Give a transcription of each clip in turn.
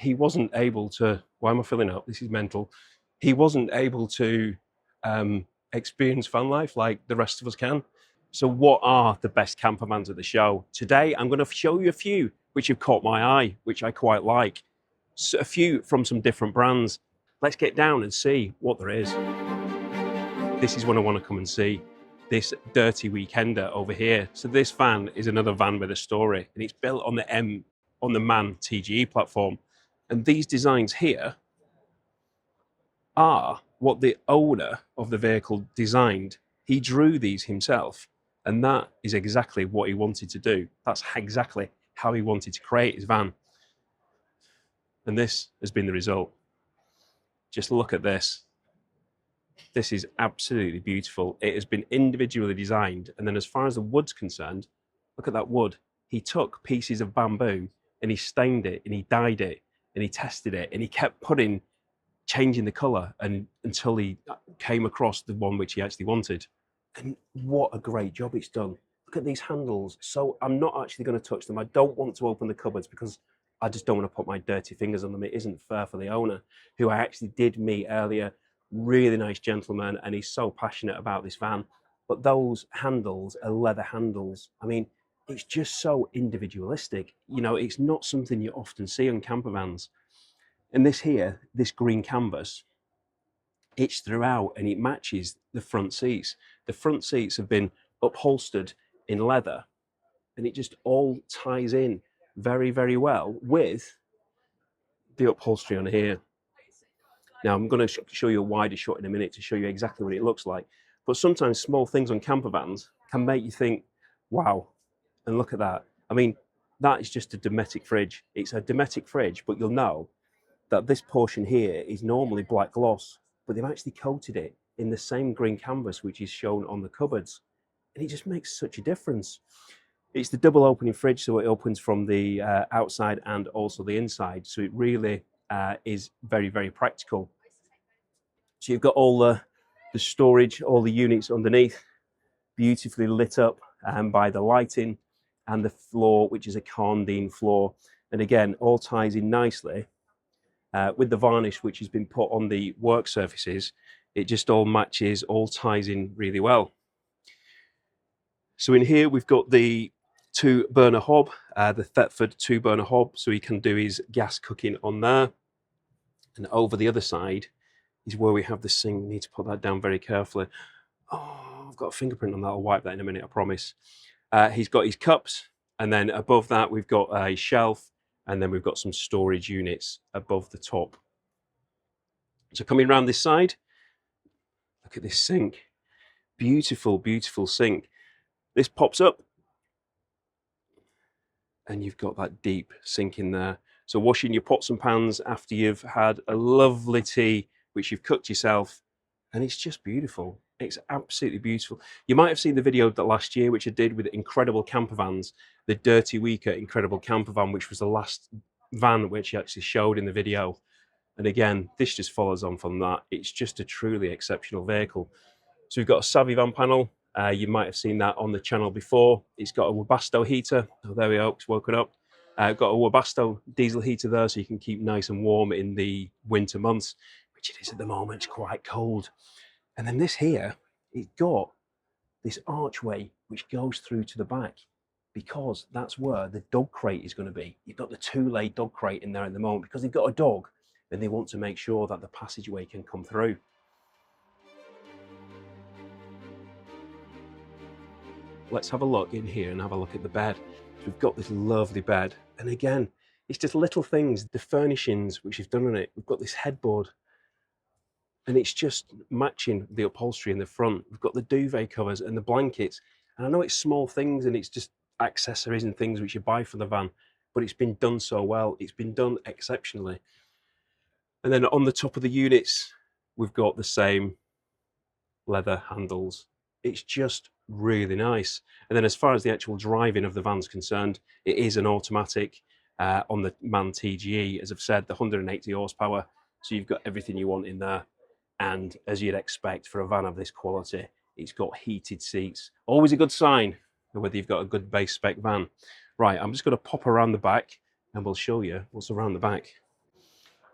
he wasn't able to, why am I filling up? This is mental. He wasn't able to experience van life like the rest of us can. So what are the best camper vans at the show? Today, I'm going to show you a few which have caught my eye, which I quite like. So a few from some different brands. Let's get down and see what there is. This is what I want to come and see. This dirty weekender over here. So this van is another van with a story, and it's built on the MAN TGE platform. And these designs here are what the owner of the vehicle designed. He drew these himself, and that is exactly what he wanted to do. That's exactly how he wanted to create his van. And this has been the result. Just look at this. This is absolutely beautiful. It has been individually designed. And then as far as the wood's concerned, look at that wood. He took pieces of bamboo and he stained it and he dyed it and he tested it and he kept changing the color until he came across the one which he actually wanted. And what a great job it's done. Look at these handles. So I'm not actually going to touch them. I don't want to open the cupboards because I just don't want to put my dirty fingers on them. It isn't fair for the owner, who I actually did meet earlier. Really nice gentleman, and he's so passionate about this van. But those handles are leather handles. I mean, it's just so individualistic. You know, it's not something you often see on camper vans. And this here, this green canvas, it's throughout and it matches the front seats. The front seats have been upholstered in leather, and it just all ties in very, very well with the upholstery on here. Now, I'm going to show you a wider shot in a minute to show you exactly what it looks like. But sometimes small things on camper vans can make you think, wow, and look at that. I mean, that is just a Dometic fridge. It's a Dometic fridge, but you'll know that this portion here is normally black gloss, but they've actually coated it in the same green canvas which is shown on the cupboards. And it just makes such a difference. It's the double opening fridge, so it opens from the outside and also the inside. So it really is very, very practical. So you've got all the storage, all the units underneath, beautifully lit up by the lighting, and the floor, which is a Carndean floor. And again, all ties in nicely with the varnish which has been put on the work surfaces. It just all matches, all ties in really well. So in here we've got the 2-burner hob, the Thetford 2-burner hob, so he can do his gas cooking on there. And over the other side is where we have the sink. Need to put that down very carefully. Oh, I've got a fingerprint on that. I'll wipe that in a minute, I promise. He's got his cups, and then above that we've got a shelf, and then we've got some storage units above the top. So coming around this side, look at this sink. Beautiful, beautiful sink. This pops up, and you've got that deep sink in there. So washing your pots and pans after you've had a lovely tea, which you've cooked yourself, and it's just beautiful. It's absolutely beautiful. You might have seen the video that last year, which I did with Incredible Campervans, the Dirty Week at Incredible Campervan, which was the last van which he actually showed in the video. And again, this just follows on from that. It's just a truly exceptional vehicle. So we've got a Savvy van panel. You might have seen that on the channel before. It's got a Webasto heater. Oh, there we go, it's woken up. Got a Webasto diesel heater there, so you can keep nice and warm in the winter months, which it is at the moment. It's quite cold. And then this here, it's got this archway which goes through to the back, because that's where the dog crate is going to be. You've got the 2-lay dog crate in there at the moment because they've got a dog and they want to make sure that the passageway can come through. Let's have a look in here and have a look at the bed. We've got this lovely bed, and again, it's just little things, the furnishings which you've done on it. We've got this headboard, and it's just matching the upholstery in the front. We've got the duvet covers and the blankets, and I know it's small things and it's just accessories and things which you buy for the van, but it's been done so well. It's been done exceptionally. And then on the top of the units, we've got the same leather handles. It's just really nice. And then as far as the actual driving of the van's concerned, it is an automatic on the MAN TGE, as I've said, the 180 horsepower. So you've got everything you want in there. And as you'd expect for a van of this quality, it's got heated seats. Always a good sign of whether you've got a good base spec van. Right, I'm just going to pop around the back and we'll show you what's around the back.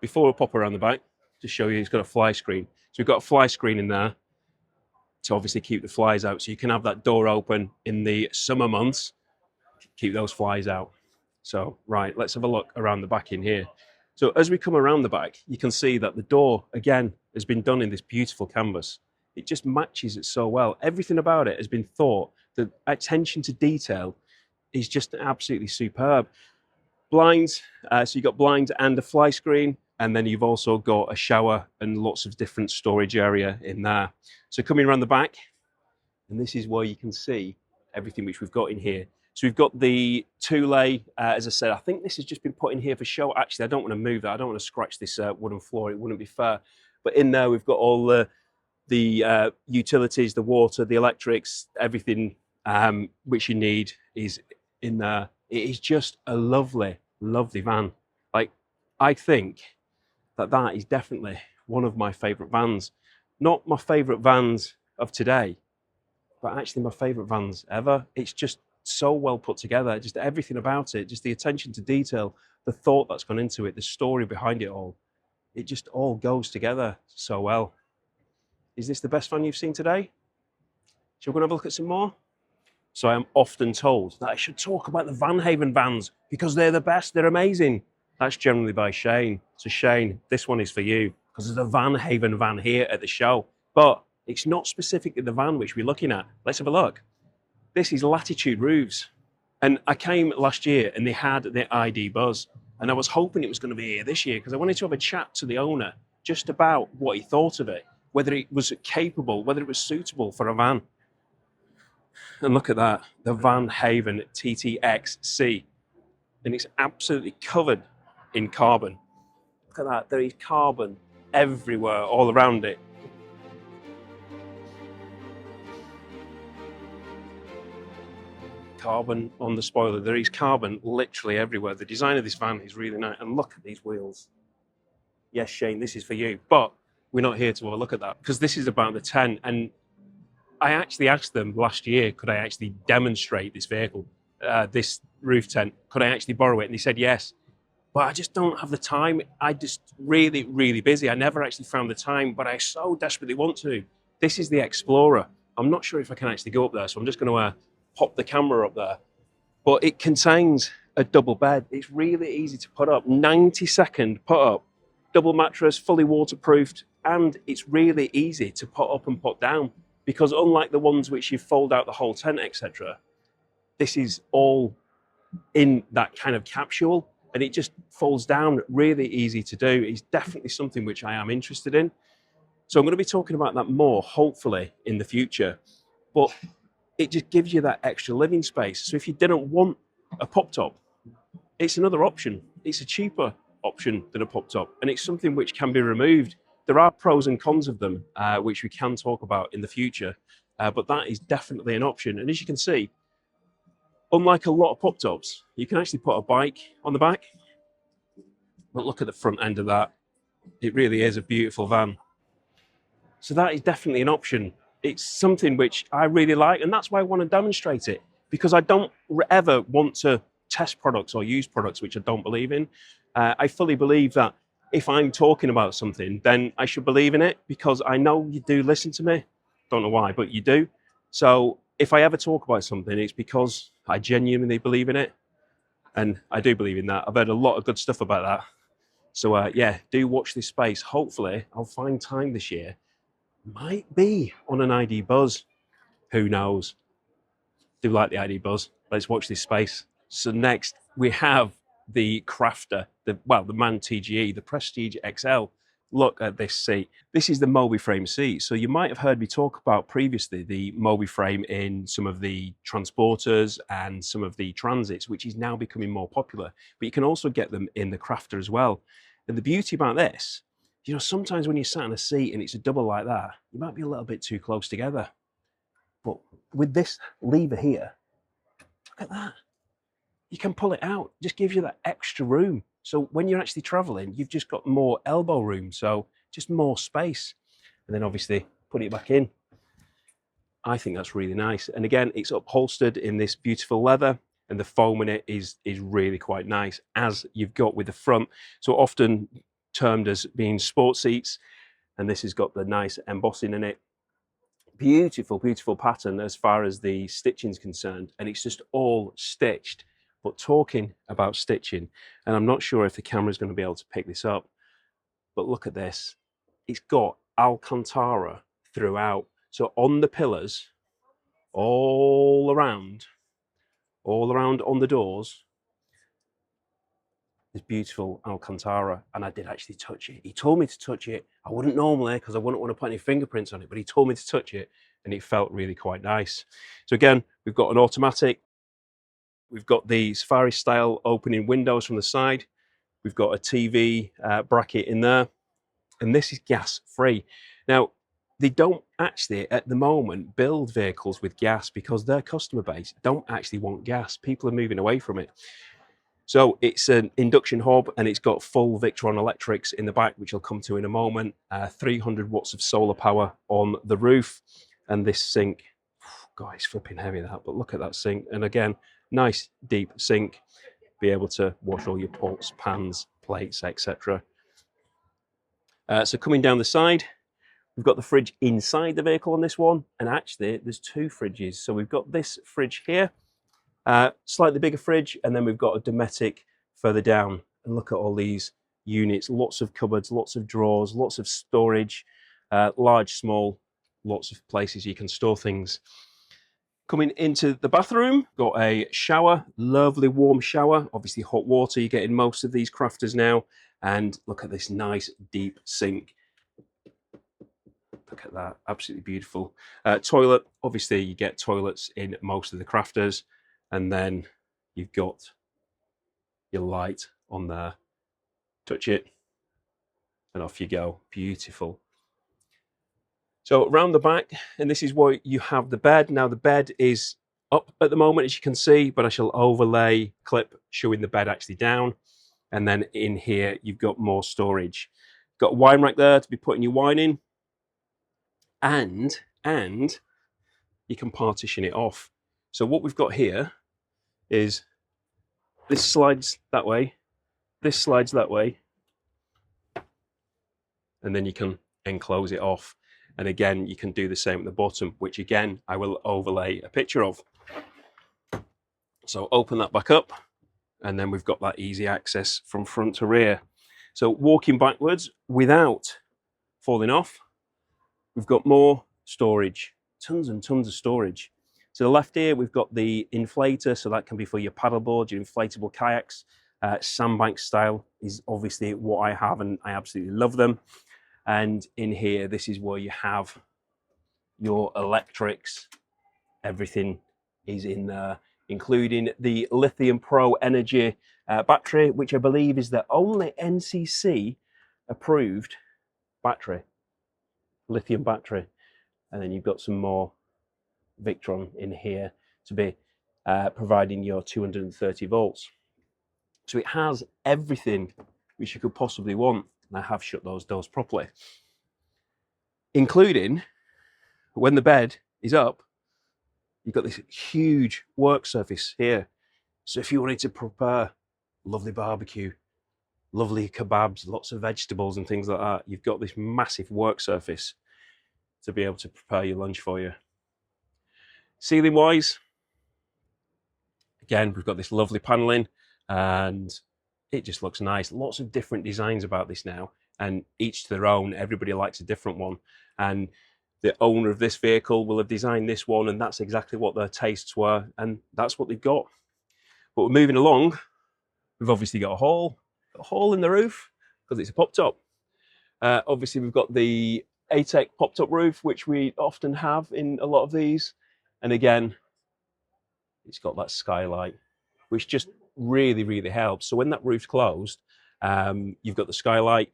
Before we pop around the back, to show you, it's got a fly screen. So we've got a fly screen in there to obviously keep the flies out. So you can have that door open in the summer months, keep those flies out. So, right, let's have a look around the back in here. So as we come around the back, you can see that the door, again, has been done in this beautiful canvas. It just matches it so well. Everything about it has been thought. The attention to detail is just absolutely superb. Blinds, so you've got blinds and a fly screen, and then you've also got a shower and lots of different storage area in there. So coming around the back, and this is where you can see everything which we've got in here. So we've got the two-lay, as I said, I think this has just been put in here for show. Actually, I don't want to move that. I don't want to scratch this wooden floor. It wouldn't be fair. But in there, we've got all the utilities, the water, the electrics, everything which you need is in there. It is just a lovely, lovely van. Like, I think that is definitely one of my favourite vans. Not my favourite vans of today, but actually my favourite vans ever. It's just so well put together, just everything about it, just the attention to detail, the thought that's gone into it, the story behind it all. It just all goes together so well. Is this the best van you've seen today? Shall we go and have a look at some more? So I am often told that I should talk about the VanHaven vans because they're the best, they're amazing. That's generally by Shane. So Shane, this one is for you because there's a VanHaven van here at the show, but it's not specifically the van which we're looking at. Let's have a look. This is Latitude roofs. And I came last year and they had the ID Buzz, and I was hoping it was going to be here this year because I wanted to have a chat to the owner just about what he thought of it, whether it was capable, whether it was suitable for a van. And look at that, the VanHaven TTXC. And it's absolutely covered in carbon. Look at that, there is carbon everywhere, all around it. Carbon on the spoiler, there is carbon literally everywhere. The design of this van is really nice. And look at these wheels. Yes, Shane, this is for you. But we're not here to have a look at that because this is about the 10. And I actually asked them last year, could I actually demonstrate this vehicle, this roof tent? Could I actually borrow it? And they said yes. But I just don't have the time. I just really, really busy. I never actually found the time, but I so desperately want to. This is the Explorer. I'm not sure if I can actually go up there, so I'm just going to pop the camera up there. But it contains a double bed. It's really easy to put up. 90-second put up. Double mattress, fully waterproofed, and it's really easy to put up and put down. Because unlike the ones which you fold out the whole tent, etc., this is all in that kind of capsule and it just folds down, really easy to do. It's definitely something which I am interested in. So I'm going to be talking about that more, hopefully, in the future. But it just gives you that extra living space. So if you didn't want a pop top, it's another option. It's a cheaper option than a pop top, and it's something which can be removed. There are pros and cons of them, which we can talk about in the future, but that is definitely an option. And as you can see, unlike a lot of pop tops, you can actually put a bike on the back. But look at the front end of that. It really is a beautiful van. So that is definitely an option. It's something which I really like, and that's why I want to demonstrate it, because I don't ever want to test products or use products which I don't believe in. I fully believe that if I'm talking about something, then I should believe in it, because I know you do listen to me. Don't know why, but you do. So if I ever talk about something, it's because I genuinely believe in it. And I do believe in that. I've heard a lot of good stuff about that. So yeah, do watch this space. Hopefully I'll find time this year. Might be on an ID Buzz. Who knows? Do like the ID Buzz. Let's watch this space. So next we have the Crafter, the MAN TGE, the Prestige XL. Look at this seat. This is the Moby frame seat. So you might have heard me talk about previously the Moby frame in some of the transporters and some of the transits, which is now becoming more popular. But you can also get them in the Crafter as well. And the beauty about this, you know, sometimes when you're sat in a seat and it's a double like that, you might be a little bit too close together. But with this lever here, look at that. You can pull it out. It just gives you that extra room. So when you're actually traveling, you've just got more elbow room. So just more space. And then obviously put it back in. I think that's really nice. And again, it's upholstered in this beautiful leather, and the foam in it is really quite nice, as you've got with the front. So often termed as being sport seats, and this has got the nice embossing in it. Beautiful, beautiful pattern as far as the stitching is concerned, and it's just all stitched. But talking about stitching, and I'm not sure if the camera is going to be able to pick this up, but look at this. It's got Alcantara throughout. So on the pillars, all around on the doors, this beautiful Alcantara, and I did actually touch it. He told me to touch it. I wouldn't normally because I wouldn't want to put any fingerprints on it, but he told me to touch it and it felt really quite nice. So again, we've got an automatic. We've got the safari style opening windows from the side. We've got a TV bracket in there, and this is gas free. Now, they don't actually at the moment build vehicles with gas because their customer base don't actually want gas. People are moving away from it. So it's an induction hub, and it's got full Victron electrics in the back, which I'll come to in a moment. 300 watts of solar power on the roof, and this sink, God, it's flipping heavy that, but look at that sink. And again, nice deep sink, be able to wash all your pots, pans, plates, etc. So coming down the side, we've got the fridge inside the vehicle on this one, and actually there's two fridges. So we've got this fridge here, slightly bigger fridge, and then we've got a Dometic further down. And look at all these units, lots of cupboards, lots of drawers, lots of storage, large, small, lots of places you can store things. Coming into the bathroom, got a shower, lovely warm shower, obviously hot water you get in most of these crafters now. And look at this nice deep sink. Look at that, absolutely beautiful. Toilet, obviously you get toilets in most of the crafters. And then you've got your light on there. Touch it, and off you go. Beautiful. So around the back, and this is where you have the bed. Now the bed is up at the moment, as you can see, but I shall overlay clip showing the bed actually down. And then in here, you've got more storage. Got a wine rack there to be putting your wine in. And you can partition it off. So what we've got here is this slides that way, this slides that way, and then you can enclose it off. And again, you can do the same at the bottom, which again, I will overlay a picture of. So open that back up, and then we've got that easy access from front to rear. So walking backwards without falling off, we've got more storage, tons and tons of storage. To the left here, we've got the inflator, so that can be for your paddleboard, your inflatable kayaks. Sandbank style is obviously what I have, and I absolutely love them. And in here, this is where you have your electrics. Everything is in there, including the Lithium Pro Energy battery, which I believe is the only NCC approved battery, lithium battery. And then you've got some more Victron in here to be providing your 230 volts. So it has everything which you could possibly want. And I have shut those doors properly, including when the bed is up, you've got this huge work surface here. So if you wanted to prepare lovely barbecue, lovely kebabs, lots of vegetables and things like that, you've got this massive work surface to be able to prepare your lunch for you. Ceiling wise, again, we've got this lovely paneling, and it just looks nice. Lots of different designs about this now, and each to their own. Everybody likes a different one, and the owner of this vehicle will have designed this one, and that's exactly what their tastes were, and that's what they've got. But we're moving along. We've obviously got a hole in the roof because it's a pop top. Obviously, we've got the ATEC pop top roof, which we often have in a lot of these, and again, it's got that skylight, which just really, really helps. So when that roof's closed, you've got the skylight,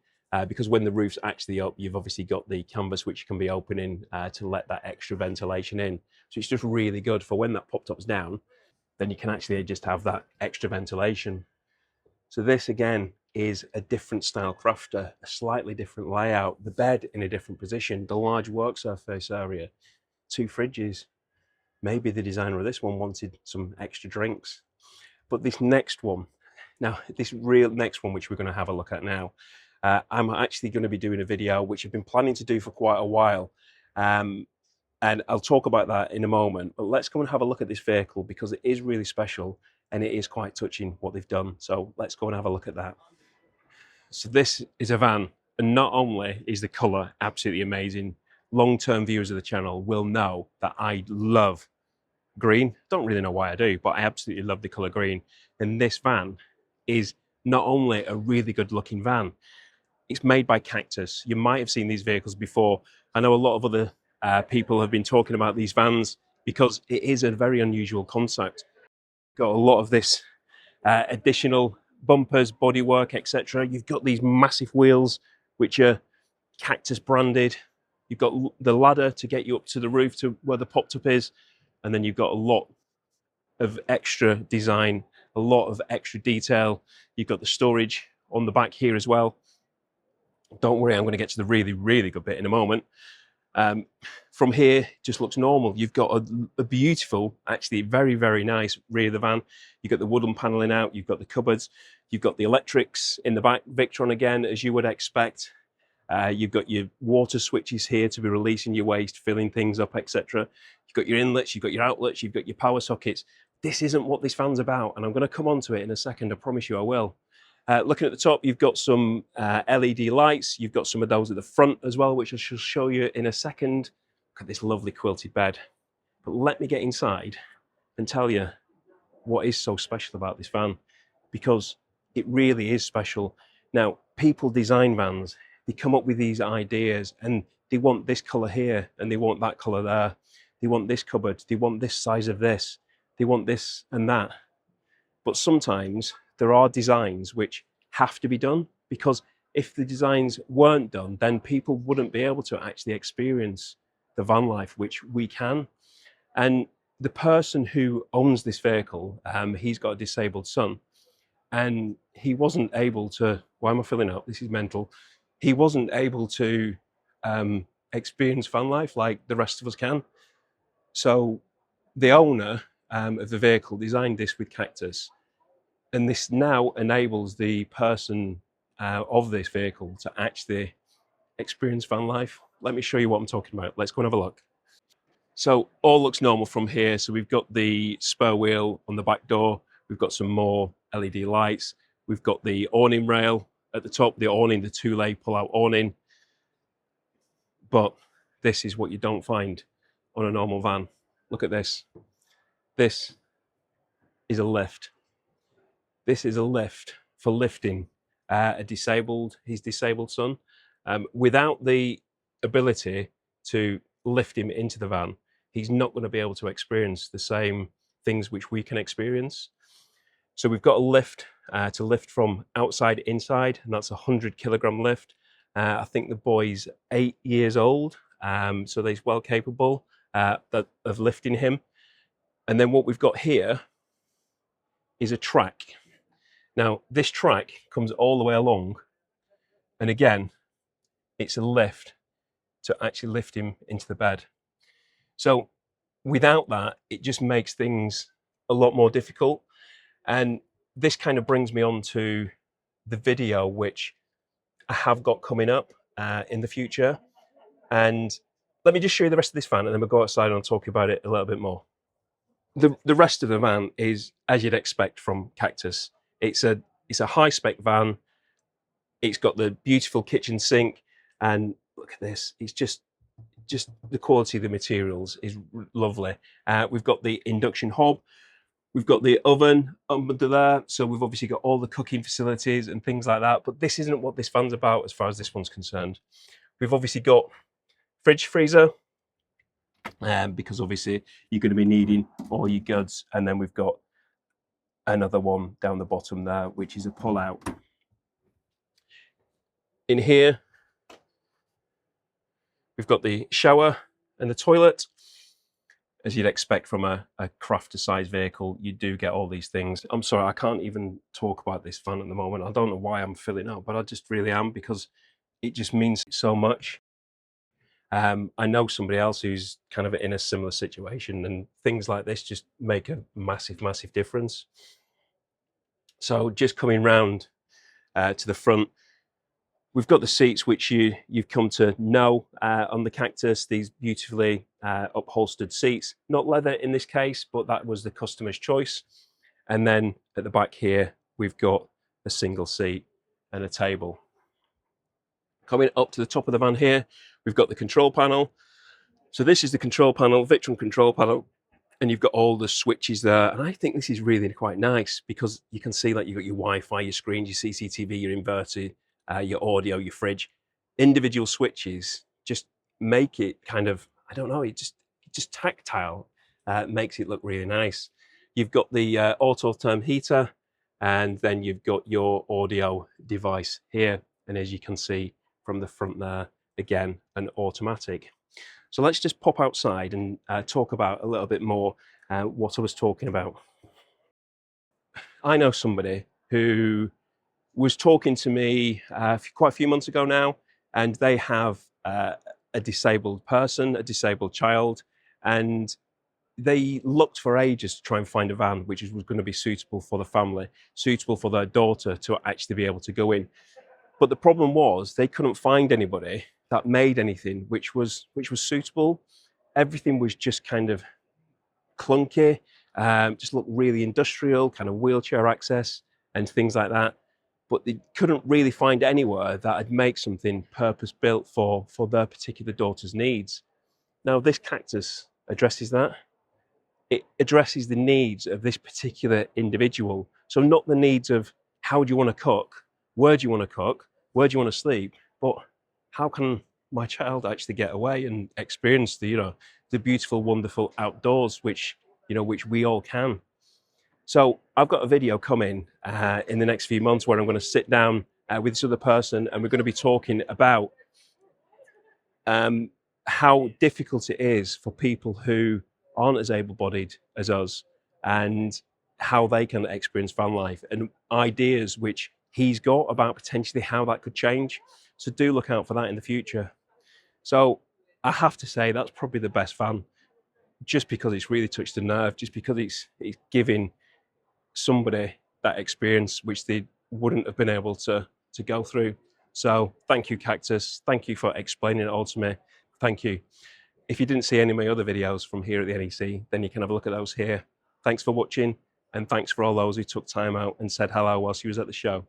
because when the roof's actually up, you've obviously got the canvas which can be opening to let that extra ventilation in. So it's just really good for when that pop-top's down, then you can actually just have that extra ventilation. So this again is a different style crafter, a slightly different layout, the bed in a different position, the large work surface area, 2 fridges. Maybe the designer of this one wanted some extra drinks. But this next one, now this real next one, which we're going to have a look at now, I'm actually going to be doing a video which I've been planning to do for quite a while, and I'll talk about that in a moment. But let's go and have a look at this vehicle, because it is really special and it is quite touching what they've done. So let's go and have a look at that. So this is a van, and not only is the colour absolutely amazing, long-term viewers of the channel will know that I love green. Don't really know why I do, but I absolutely love the colour green. And this van is not only a really good looking van, it's made by Cactus. You might have seen these vehicles before. I know a lot of other people have been talking about these vans because it is a very unusual concept. Got a lot of this additional bumpers, bodywork, etc. You've got these massive wheels which are Cactus branded. You've got the ladder to get you up to the roof to where the pop top is, and then you've got a lot of extra design, a lot of extra detail. You've got the storage on the back here as well. Don't worry, I'm going to get to the really, really good bit in a moment. From here, it just looks normal. You've got a beautiful, actually very, very nice rear of the van. You've got the wooden paneling out, you've got the cupboards, you've got the electrics in the back, Victron again, as you would expect. You've got your water switches here to be releasing your waste, filling things up, etc. You've got your inlets, you've got your outlets, you've got your power sockets. This isn't what this van's about, and I'm going to come on to it in a second, I promise you I will. Looking at the top, you've got some LED lights. You've got some of those at the front as well, which I shall show you in a second. Look at this lovely quilted bed. But let me get inside and tell you what is so special about this van, because it really is special. Now, people design vans. They come up with these ideas and they want this colour here and they want that colour there. They want this cupboard. They want this size of this. They want this and that. But sometimes there are designs which have to be done, because if the designs weren't done, then people wouldn't be able to actually experience the van life, which we can. And the person who owns this vehicle, he's got a disabled son, and he wasn't able to, why am I filling up? This is mental. He wasn't able to experience van life like the rest of us can. So the owner of the vehicle designed this with Cactus. And this now enables the person of this vehicle to actually experience van life. Let me show you what I'm talking about. Let's go and have a look. So all looks normal from here. So we've got the spare wheel on the back door. We've got some more LED lights. We've got the awning rail at the top, the awning, the two-lay pull-out awning. But this is what you don't find on a normal van. Look at this. This is a lift. This is a lift for lifting his disabled son. Without the ability to lift him into the van, he's not going to be able to experience the same things which we can experience. So we've got a lift to lift from outside inside, and that's a 100-kilogram lift. I think the boy's 8 years old, so he's well capable of lifting him. And then what we've got here is a track. Now, this track comes all the way along, and again, it's a lift to actually lift him into the bed. So without that, it just makes things a lot more difficult. And this kind of brings me on to the video which I have got coming up in the future. And let me just show you the rest of this van, and then we'll go outside and I'll talk about it a little bit more. The rest of the van is as you'd expect from Cactus. It's a high-spec van. It's got the beautiful kitchen sink, and look at this. It's just the quality of the materials is lovely. We've got the induction hob. We've got the oven under there, so we've obviously got all the cooking facilities and things like that. But this isn't what this van's about as far as this one's concerned. We've obviously got fridge, freezer, because obviously you're going to be needing all your goods, and then we've got another one down the bottom there, which is a pull out. In here, we've got the shower and the toilet. As you'd expect from a crafter size vehicle, you do get all these things. I'm sorry, I can't even talk about this van at the moment. I don't know why I'm filling up, but I just really am, because it just means so much. I know somebody else who's kind of in a similar situation, and things like this just make a massive, massive difference. So just coming round to the front, We've got the seats which you've come to know on the Cactus, these beautifully upholstered seats. Not leather in this case, but that was the customer's choice. And then at the back here, we've got a single seat and a table. Coming up to the top of the van here, we've got the control panel. So this is the control panel, Victron control panel, and you've got all the switches there. And I think this is really quite nice because you can see that you've got your Wi-Fi, your screens, your CCTV, your inverter, your audio, your fridge. Individual switches just make it kind of, I don't know, it just tactile, makes it look really nice. You've got the auto therm heater, and then you've got your audio device here. And as you can see from the front there, again, an automatic. So let's just pop outside and talk about a little bit more what I was talking about. I know somebody who was talking to me quite a few months ago now, and they have a disabled person, a disabled child, and they looked for ages to try and find a van which was going to be suitable for the family, suitable for their daughter to actually be able to go in. But the problem was they couldn't find anybody that made anything which was suitable. Everything was just kind of clunky, just looked really industrial, kind of wheelchair access and things like that. But they couldn't really find anywhere that would make something purpose-built for their particular daughter's needs. Now, this Cactus addresses that. It addresses the needs of this particular individual. So not the needs of how do you want to cook, where do you want to cook, where do you want to sleep, but how can my child actually get away and experience the, the beautiful, wonderful outdoors, which we all can. So I've got a video coming in the next few months where I'm going to sit down with this other person, and we're going to be talking about how difficult it is for people who aren't as able-bodied as us, and how they can experience van life, and ideas which he's got about potentially how that could change. So do look out for that in the future. So I have to say that's probably the best van, just because it's really touched the nerve, just because it's giving somebody that experience which they wouldn't have been able to go through. So thank you, Cactus. Thank you for explaining it all to me. Thank you. If you didn't see any of my other videos from here at the NEC, then you can have a look at those here. Thanks for watching, and thanks for all those who took time out and said hello whilst you was at the show.